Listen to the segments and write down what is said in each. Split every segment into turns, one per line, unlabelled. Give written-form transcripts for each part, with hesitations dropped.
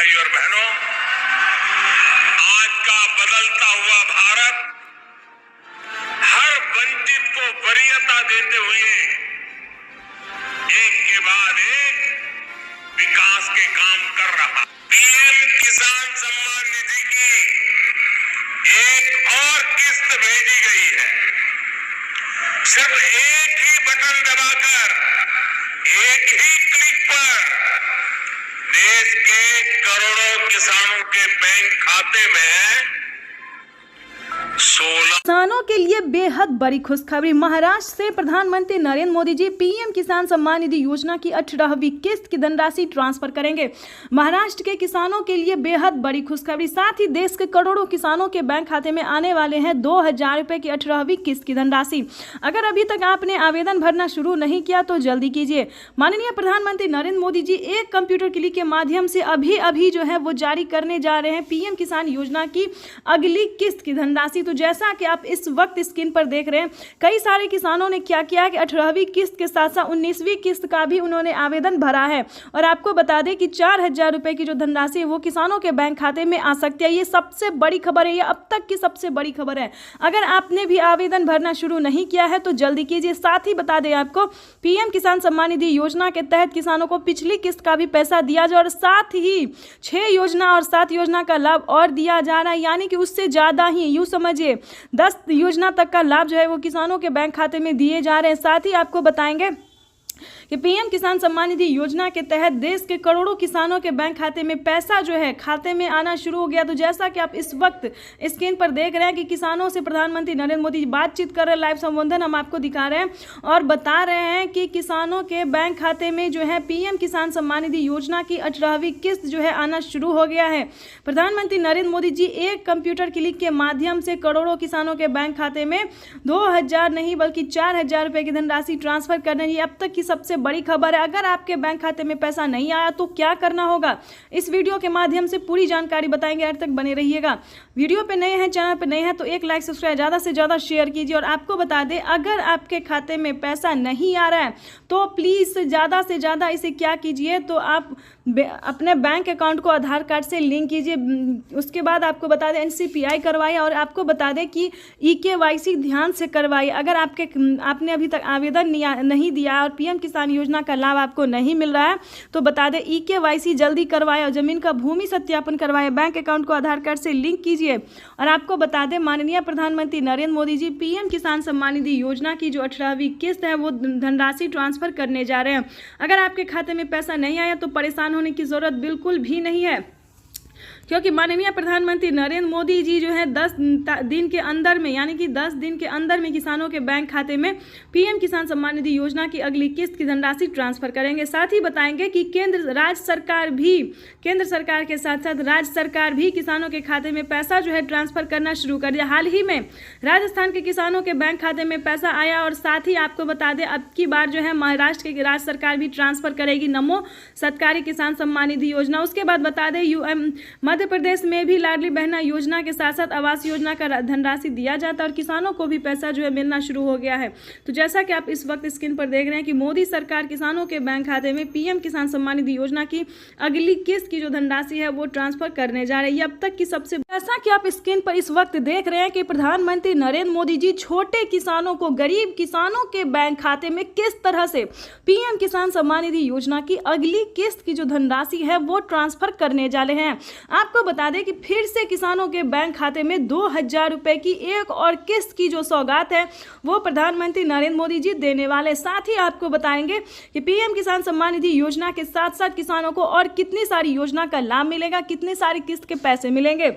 भाई और बहनों, आज का बदलता हुआ भारत हर वंचित को वरीयता देते हुए एक के बाद एक विकास के काम कर रहा। पीएम किसान सम्मान निधि की एक और किस्त भेजी गई है। सिर्फ एक ही बटन दबाकर, एक ही क्लिक पर देश के करोड़ों किसानों के बैंक खाते में 16
किसानों के लिए बेहद बड़ी खुशखबरी। महाराष्ट्र से प्रधानमंत्री नरेंद्र मोदी जी पीएम किसान सम्मान निधि योजना की 18वीं किस्त की धनराशि ट्रांसफर करेंगे। महाराष्ट्र के किसानों के लिए बेहद बड़ी खुशखबरी। साथ ही देश के करोड़ों किसानों के बैंक खाते में आने वाले हैं 2000 रुपए की 18वीं किस्त की धनराशि। अगर अभी तक आपने आवेदन भरना शुरू नहीं किया तो जल्दी कीजिए। माननीय प्रधानमंत्री नरेंद्र मोदी जी एक कंप्यूटर क्लिक के माध्यम से अभी जो है वो जारी करने जा रहे हैं पीएम किसान योजना की अगली किस्त की धनराशि। तो जैसा कि आप इस वक्त स्क्रीन पर देख रहे हैं, कई सारे किसानों ने क्या किया कि 18वीं किस्त के साथ साथ 19वीं किस्त का भी उन्होंने आवेदन भरा है। और आपको बता दें कि 4000 रुपए की जो धनराशि है वो किसानों के बैंक खाते में आ सकती है। ये सबसे बड़ी खबर है, ये अब तक की सबसे बड़ी खबर है। अगर आपने भी आवेदन भरना शुरू नहीं किया है तो जल्दी कीजिए। साथ ही बता दें आपको, पीएम किसान सम्मान निधि योजना के तहत किसानों को पिछली किस्त का भी पैसा दिया जाए और साथ ही 6 योजना और 7 योजना का लाभ और दिया जा रहा है, यानी कि उससे ज़्यादा ही, यूँ समझिए 10 योजना तक का लाभ जो है वो किसानों के बैंक खाते में दिए जा रहे हैं। साथ ही आपको बताएंगे कि पीएम किसान सम्मान निधि योजना के तहत देश के करोड़ों किसानों के बैंक खाते में पैसा जो है खाते में आना शुरू हो गया। तो जैसा कि आप इस वक्त स्क्रीन पर देख रहे हैं कि किसानों से प्रधानमंत्री नरेंद्र मोदी बातचीत कर रहे हैं, लाइव संबोधन हम आपको दिखा रहे हैं और बता रहे हैं कि किसानों के बैंक खाते में जो है पीएम किसान सम्मान निधि योजना की 18वीं किस्त जो है आना शुरू हो गया है। प्रधानमंत्री नरेंद्र मोदी जी एक कंप्यूटर क्लिक के माध्यम से करोड़ों किसानों के बैंक खाते में 2000 नहीं बल्कि 4000 रुपए की धनराशि ट्रांसफर करने। ये अब तक की सबसे बड़ी खबर है। अगर आपके बैंक खाते में पैसा नहीं आया तो क्या करना होगा, इस वीडियो के माध्यम से पूरी जानकारी बताएंगे। अंत तक बने रहिएगा। वीडियो पे नए हैं, चैनल पे नए हैं तो एक लाइक सब्सक्राइब ज़्यादा से ज़्यादा शेयर कीजिए। और आपको बता दें, अगर आपके खाते में पैसा नहीं आ रहा है तो प्लीज़ ज़्यादा से ज़्यादा इसे क्या कीजिए, तो आप अपने बैंक अकाउंट को आधार कार्ड से लिंक कीजिए। उसके बाद आपको बता दें NCPI करवाइए और आपको बता दें कि EKYC ध्यान से करवाइए। अगर आपने अभी तक आवेदन नहीं दिया और पीएम किसान योजना का लाभ आपको नहीं मिल रहा है तो बता दें EKYC जल्दी करवाए और ज़मीन का भूमि सत्यापन करवाए। बैंक अकाउंट को आधार कार्ड से लिंक कीजिए। और आपको बता दें, माननीय प्रधानमंत्री नरेंद्र मोदी जी पीएम किसान सम्मान निधि योजना की जो 18वीं किस्त है वो धनराशि ट्रांसफर करने जा रहे हैं। अगर आपके खाते में पैसा नहीं आया तो परेशान होने की जरूरत बिल्कुल भी नहीं है, क्योंकि माननीय प्रधानमंत्री नरेंद्र मोदी जी जो है 10 दिन के अंदर में, यानी कि 10 दिन के अंदर में किसानों के बैंक खाते में पीएम किसान सम्मान निधि योजना की अगली किस्त की धनराशि ट्रांसफर करेंगे। साथ ही बताएंगे कि केंद्र सरकार के साथ साथ राज्य सरकार भी किसानों के खाते में पैसा जो है ट्रांसफर करना शुरू कर दिया। हाल ही में राजस्थान के किसानों के बैंक खाते में पैसा आया और साथ ही आपको बता दें, अब की बार जो है महाराष्ट्र की राज्य सरकार भी ट्रांसफर करेगी नमो सरकारी किसान सम्मान निधि योजना। उसके बाद बता दें, मध्य प्रदेश में भी लाडली बहना योजना के साथ साथ आवास योजना का धनराशि दिया जाता है और किसानों को भी पैसा जो है मिलना शुरू हो गया है। तो जैसा कि आप इस वक्त स्क्रीन पर देख रहे हैं कि मोदी सरकार किसानों के बैंक खाते में पीएम किसान सम्मान निधि योजना की अगली किस्त की जो धनराशि है वो ट्रांसफर करने जा रही है। अब तक की सबसे, जैसा कि आप स्क्रीन पर इस वक्त देख रहे हैं कि प्रधानमंत्री नरेंद्र मोदी जी छोटे किसानों को, गरीब किसानों के बैंक खाते में किस तरह से पीएम किसान सम्मान निधि योजना की अगली किस्त की जो धनराशि है वो ट्रांसफर करने जा रहे हैं। आपको बता दें कि फिर से किसानों के बैंक खाते में 2000 रुपए की एक और किस्त की जो सौगात है वो प्रधानमंत्री नरेंद्र मोदी जी देने वाले। साथ ही आपको बताएंगे कि पीएम किसान सम्मान निधि योजना के साथ साथ किसानों को और कितनी सारी योजना का लाभ मिलेगा, कितनी सारी किस्त के पैसे मिलेंगे।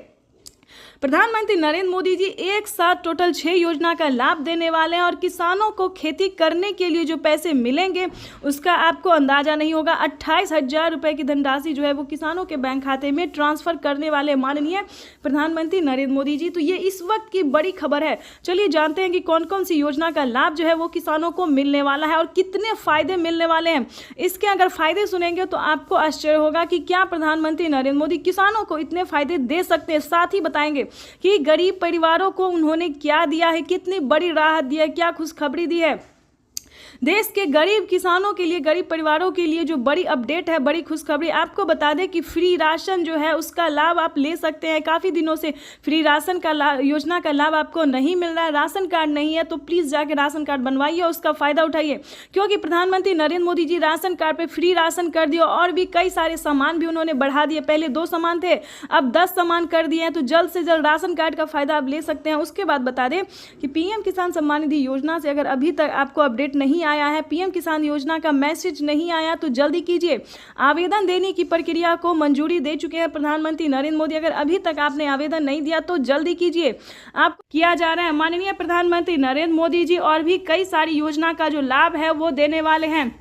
प्रधानमंत्री नरेंद्र मोदी जी एक साथ टोटल 6 योजना का लाभ देने वाले हैं और किसानों को खेती करने के लिए जो पैसे मिलेंगे उसका आपको अंदाजा नहीं होगा। 28,000 रुपए की धनराशि जो है वो किसानों के बैंक खाते में ट्रांसफर करने वाले माननीय प्रधानमंत्री नरेंद्र मोदी जी। तो ये इस वक्त की बड़ी खबर है। चलिए जानते हैं कि कौन कौन सी योजना का लाभ जो है वो किसानों को मिलने वाला है और कितने फायदे मिलने वाले हैं। इसके अगर फायदे सुनेंगे तो आपको आश्चर्य होगा कि क्या प्रधानमंत्री नरेंद्र मोदी किसानों को इतने फायदे दे सकते हैं। साथ ही बताएंगे कि गरीब परिवारों को उन्होंने क्या दिया है, कितनी बड़ी राहत दी है, क्या खुशखबरी दी है। देश के गरीब किसानों के लिए, गरीब परिवारों के लिए जो बड़ी अपडेट है, बड़ी खुशखबरी। आपको बता दें कि फ्री राशन जो है उसका लाभ आप ले सकते हैं। काफ़ी दिनों से फ्री राशन का योजना का लाभ आपको नहीं मिल रहा है, राशन कार्ड नहीं है, तो प्लीज़ जाके राशन कार्ड बनवाइए और उसका फ़ायदा उठाइए, क्योंकि प्रधानमंत्री नरेंद्र मोदी जी राशन कार्ड पे फ्री राशन कर दिए और भी कई सारे सामान भी उन्होंने बढ़ा दिए। पहले 2 सामान थे, अब 10 सामान कर दिए हैं। तो जल्द से जल्द राशन कार्ड का फ़ायदा आप ले सकते हैं। उसके बाद बता दें कि पीएम किसान सम्मान निधि योजना से अगर अभी तक आपको अपडेट नहीं आया है, पीएम किसान योजना का मैसेज नहीं आया, तो जल्दी कीजिए। आवेदन देने की प्रक्रिया को मंजूरी दे चुके हैं प्रधानमंत्री नरेंद्र मोदी। अगर अभी तक आपने आवेदन नहीं दिया तो जल्दी कीजिए। आप किया जा रहा है। माननीय प्रधानमंत्री नरेंद्र मोदी जी और भी कई सारी योजना का जो लाभ है वो देने वाले हैं।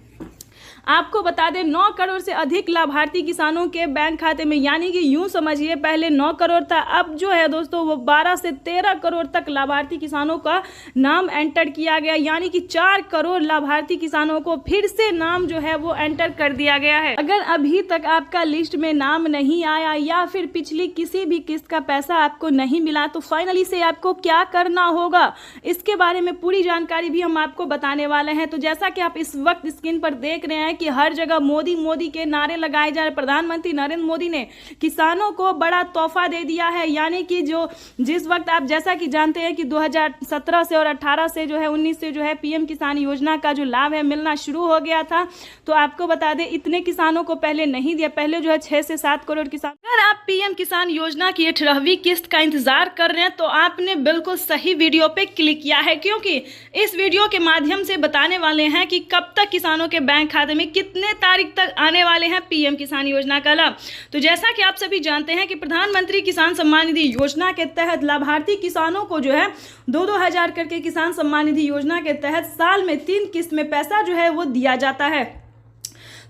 आपको बता दें 9 करोड़ से अधिक लाभार्थी किसानों के बैंक खाते में, यानी कि यूं समझिए पहले 9 करोड़ था, अब जो है दोस्तों वो 12 से 13 करोड़ तक लाभार्थी किसानों का नाम एंटर किया गया, यानी कि 4 करोड़ लाभार्थी किसानों को फिर से नाम जो है वो एंटर कर दिया गया है। अगर अभी तक आपका लिस्ट में नाम नहीं आया या फिर पिछली किसी भी किस्त का पैसा आपको नहीं मिला, तो फाइनली से आपको क्या करना होगा, इसके बारे में पूरी जानकारी भी हम आपको बताने वाले हैं। तो जैसा कि आप इस वक्त स्क्रीन पर देख रहे हैं कि हर जगह मोदी मोदी के नारे लगाए जा रहे। प्रधानमंत्री नरेंद्र मोदी ने किसानों को बड़ा तोहफा दे दिया है, यानी कि जिस वक्त आप जैसा कि जानते हैं कि 2017 से और 18 से जो है 19 से जो है पीएम किसान योजना का जो लाभ है मिलना शुरू हो गया था। तो आपको बता दें इतने किसानों को पहले नहीं दिया, पहले जो है 6 से 7 करोड़ किसान। अगर आप पीएम किसान योजना की 18वीं किस्त का इंतजार कर रहे हैं तो आपने बिल्कुल सही वीडियो पे क्लिक किया है, क्योंकि इस वीडियो के माध्यम से बताने वाले हैं कि कब तक किसानों के बैंक खाते में कितने तारीख तक आने वाले हैं पीएम किसान योजना का लाभ। तो जैसा कि आप सभी जानते हैं कि प्रधानमंत्री किसान सम्मान निधि योजना के तहत लाभार्थी किसानों को जो है 2-2 हजार करके किसान सम्मान निधि योजना के तहत साल में 3 किस्त में पैसा जो है वो दिया जाता है।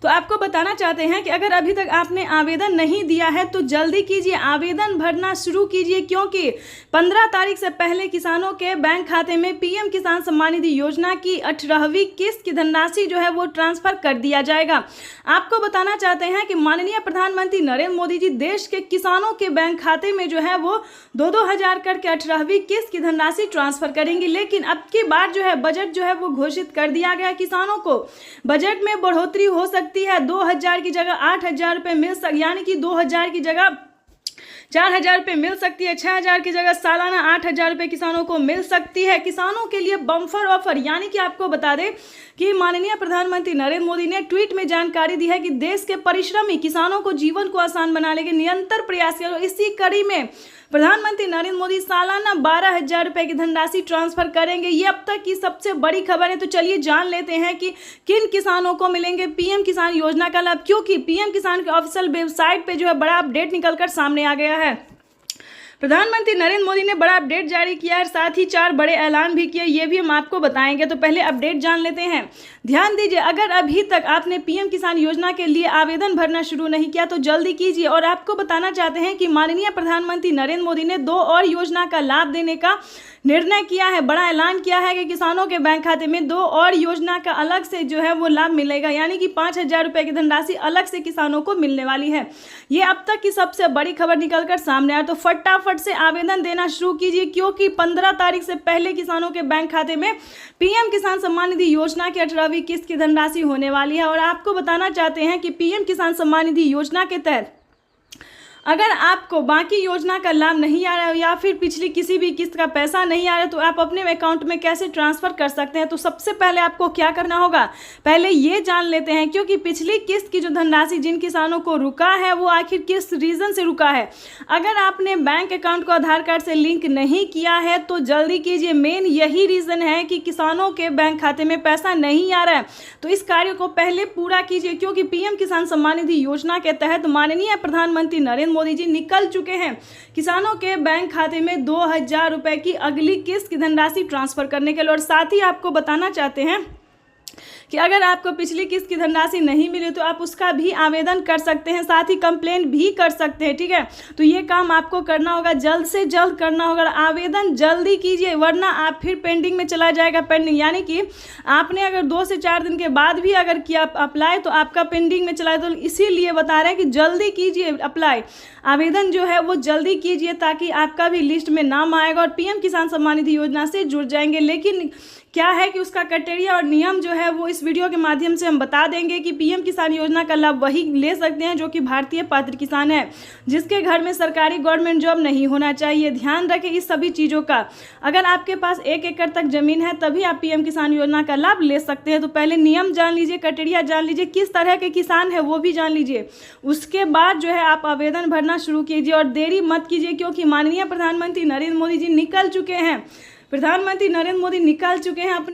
तो आपको बताना चाहते हैं कि अगर अभी तक आपने आवेदन नहीं दिया है तो जल्दी कीजिए, आवेदन भरना शुरू कीजिए, क्योंकि 15 तारीख से पहले किसानों के बैंक खाते में पीएम किसान सम्मान निधि योजना की 18वीं किस्त की धनराशि जो है वो ट्रांसफर कर दिया जाएगा। आपको बताना चाहते हैं कि माननीय प्रधानमंत्री नरेंद्र मोदी जी देश के किसानों के बैंक खाते में जो है वो 2-2 हजार करके 18वीं किस्त की धनराशि ट्रांसफर करेंगे। लेकिन अब की बार जो है बजट जो है वो घोषित कर दिया गया, किसानों को बजट में बढ़ोतरी हो सकती है, 2000 की जगह 8000 रुपये मिल सकती, यानी कि 2000 की जगह 4000 रुपये मिल सकती है, 6000 की जगह सालाना 8000 रुपये किसानों को मिल सकती है। किसानों के लिए बम्पर ऑफर, यानी कि आपको बता दें कि माननीय प्रधानमंत्री नरेंद्र मोदी ने ट्वीट में जानकारी दी है कि देश के परिश्रमी किसानों को जीवन को आसान बनाने के निरंतर प्रयास किया। इसी कड़ी में प्रधानमंत्री नरेंद्र मोदी सालाना 12,000 रुपये की धनराशि ट्रांसफर करेंगे। ये अब तक की सबसे बड़ी खबर है। तो चलिए जान लेते हैं कि किन किसानों को मिलेंगे पीएम किसान योजना का लाभ, क्योंकि पीएम किसान के ऑफिशियल वेबसाइट पे जो है बड़ा अपडेट निकलकर सामने आ गया है। प्रधानमंत्री नरेंद्र मोदी ने बड़ा अपडेट जारी किया है, साथ ही 4 बड़े ऐलान भी किए, ये भी हम आपको बताएंगे। तो पहले अपडेट जान लेते हैं। ध्यान दीजिए, अगर अभी तक आपने पीएम किसान योजना के लिए आवेदन भरना शुरू नहीं किया तो जल्दी कीजिए। और आपको बताना चाहते हैं कि माननीय प्रधानमंत्री नरेंद्र मोदी ने 2 और योजना का लाभ देने का निर्णय किया है, बड़ा ऐलान किया है कि किसानों के बैंक खाते में 2 और योजना का अलग से जो है वो लाभ मिलेगा, यानी कि 5000 रुपये की धनराशि अलग से किसानों को मिलने वाली है। ये अब तक की सबसे बड़ी खबर निकलकर सामने आया। तो फटाफट से आवेदन देना शुरू कीजिए, क्योंकि 15 तारीख से पहले किसानों के बैंक खाते में पीएम किसान सम्मान निधि योजना की 18वीं किस्त की धनराशि होने वाली है। और आपको बताना चाहते हैं कि पीएम किसान सम्मान निधि योजना के तहत अगर आपको बाकी योजना का लाभ नहीं आ रहा है या फिर पिछली किसी भी किस्त का पैसा नहीं आ रहा है तो आप अपने अकाउंट में कैसे ट्रांसफ़र कर सकते हैं। तो सबसे पहले आपको क्या करना होगा, पहले ये जान लेते हैं, क्योंकि पिछली किस्त की जो धनराशि जिन किसानों को रुका है वो आखिर किस रीज़न से रुका है। अगर आपने बैंक अकाउंट को आधार कार्ड से लिंक नहीं किया है तो जल्दी कीजिए। मेन यही रीज़न है कि किसानों के बैंक खाते में पैसा नहीं आ रहा है, तो इस कार्य को पहले पूरा कीजिए, क्योंकि पीएम किसान सम्मान निधि योजना के तहत माननीय प्रधानमंत्री नरेंद्र मोदी जी निकल चुके हैं किसानों के बैंक खाते में 2000 रुपये की अगली किस्त की धनराशि ट्रांसफर करने के लिए। और साथ ही आपको बताना चाहते हैं कि अगर आपको पिछली किस्त की धनराशि नहीं मिली तो आप उसका भी आवेदन कर सकते हैं, साथ ही कंप्लेंट भी कर सकते हैं। ठीक है, तो ये काम आपको करना होगा, जल्द से जल्द करना होगा। आवेदन जल्दी कीजिए, वरना आप फिर पेंडिंग में चला जाएगा। पेंडिंग यानी कि आपने अगर 2 से 4 दिन के बाद भी अगर किया अप्लाई तो आपका पेंडिंग में चला। तो इसीलिए बता रहे हैं कि जल्दी कीजिए अप्लाई, आवेदन जो है वो जल्दी कीजिए, ताकि आपका भी लिस्ट में नाम आएगा और पीएम किसान सम्मान निधि योजना से जुड़ जाएंगे। लेकिन क्या है कि उसका क्राइटेरिया और नियम जो है वो इस वीडियो के माध्यम से हम बता देंगे कि पीएम किसान योजना का लाभ वही ले सकते हैं जो कि भारतीय पात्र किसान है, जिसके घर में सरकारी गवर्नमेंट जॉब नहीं होना चाहिए। ध्यान रखें इस सभी चीज़ों का। अगर आपके पास 1 एकड़ तक जमीन है तभी आप पीएम किसान योजना का लाभ ले सकते हैं। तो पहले नियम जान लीजिए, क्राइटेरिया जान लीजिए, किस तरह के किसान है वो भी जान लीजिए। उसके बाद जो है आप आवेदन भरना शुरू कीजिए और देरी मत कीजिए, क्योंकि माननीय प्रधानमंत्री नरेंद्र मोदी जी निकल चुके हैं। प्रधानमंत्री नरेंद्र मोदी निकाल चुके हैं अपने